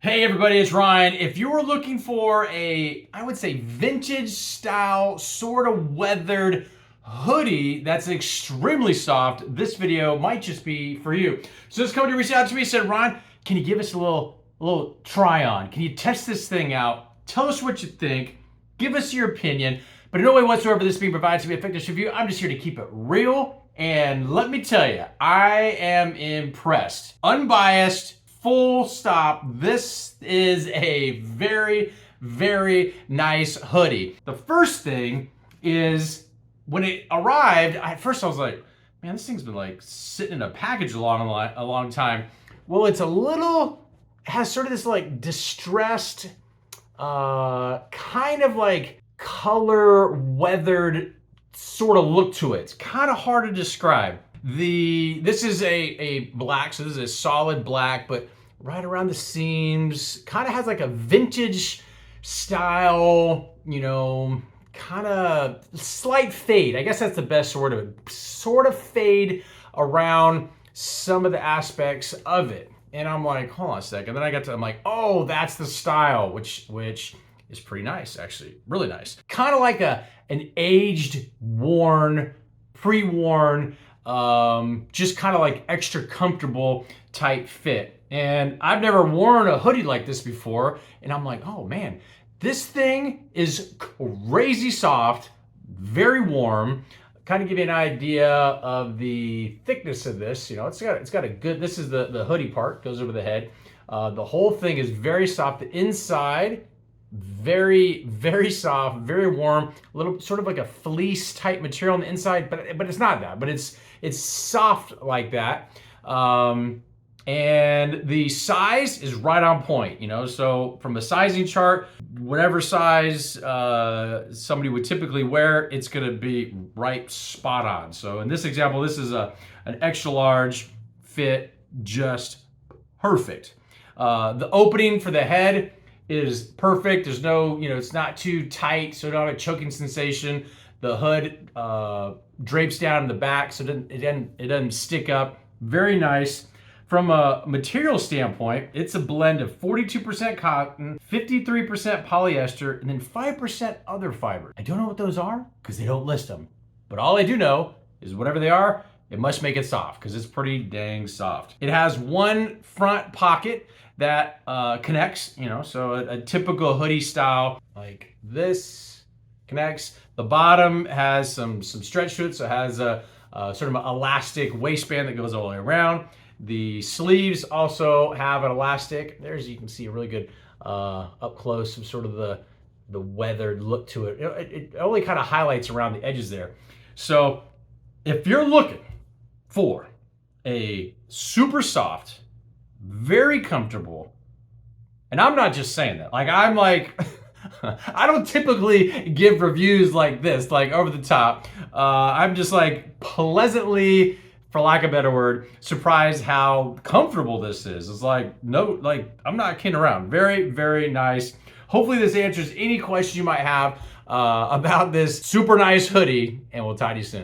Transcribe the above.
Hey everybody, it's Ryan. If you were looking for I would say vintage style, sort of weathered hoodie that's extremely soft, this video might just be for you. So this company reached out to me and said, Ryan, can you give us a little try on? Can you test this thing out? Tell us what you think. Give us your opinion. But in no way whatsoever this being provided to be a fictitious review. I'm just here to keep it real. And let me tell you, I am impressed. Unbiased. Full stop. This is a very, very nice hoodie. The first thing is when it arrived, at first I was like, man, this thing's been like sitting in a package a long time. Well, it's has sort of this like distressed, kind of like color weathered sort of look to it. It's kind of hard to describe. This is a black, so this is a solid black, but right around the seams, kind of has like a vintage style, kind of slight fade. I guess that's the best word of it. Sort of fade around some of the aspects of it. And I'm like, hold on a second. Then I'm like, oh, that's the style, which is pretty nice, actually, really nice. Kind of like an aged, worn, pre-worn, just kind of like extra comfortable type fit. And I've never worn a hoodie like this before. And I'm like, oh man, this thing is crazy soft, very warm. Kind of give you an idea of the thickness of this. It's got a good, this is the hoodie part, goes over the head. The whole thing is very soft. The inside, very, very soft, very warm, a little sort of like a fleece type material on the inside, but it's not that, but it's soft like that. And the size is right on point, so from a sizing chart, whatever size somebody would typically wear, it's gonna be right spot on. So in this example, this is an extra large fit, just perfect. The opening for the head is perfect. There's no, it's not too tight, so you don't have a choking sensation. The hood drapes down in the back, so it doesn't stick up. Very nice. From a material standpoint, it's a blend of 42% cotton, 53% polyester, and then 5% other fiber. I don't know what those are because they don't list them. But all I do know is whatever they are, it must make it soft because it's pretty dang soft. It has one front pocket that connects, so a typical hoodie style like this connects. The bottom has some stretch to it, so it has a sort of an elastic waistband that goes all the way around. The sleeves also have an elastic. There's, you can see a really good up close of sort of the weathered look to it. It only kind of highlights around the edges there. So if you're looking for a super soft, very comfortable, and I'm not just saying that, I'm like, I don't typically give reviews like this, like over the top. I'm just like pleasantly, for lack of a better word, surprised how comfortable this is. It's like, no, I'm not kidding around. Very, very nice. Hopefully this answers any questions you might have about this super nice hoodie, and we'll talk to you soon.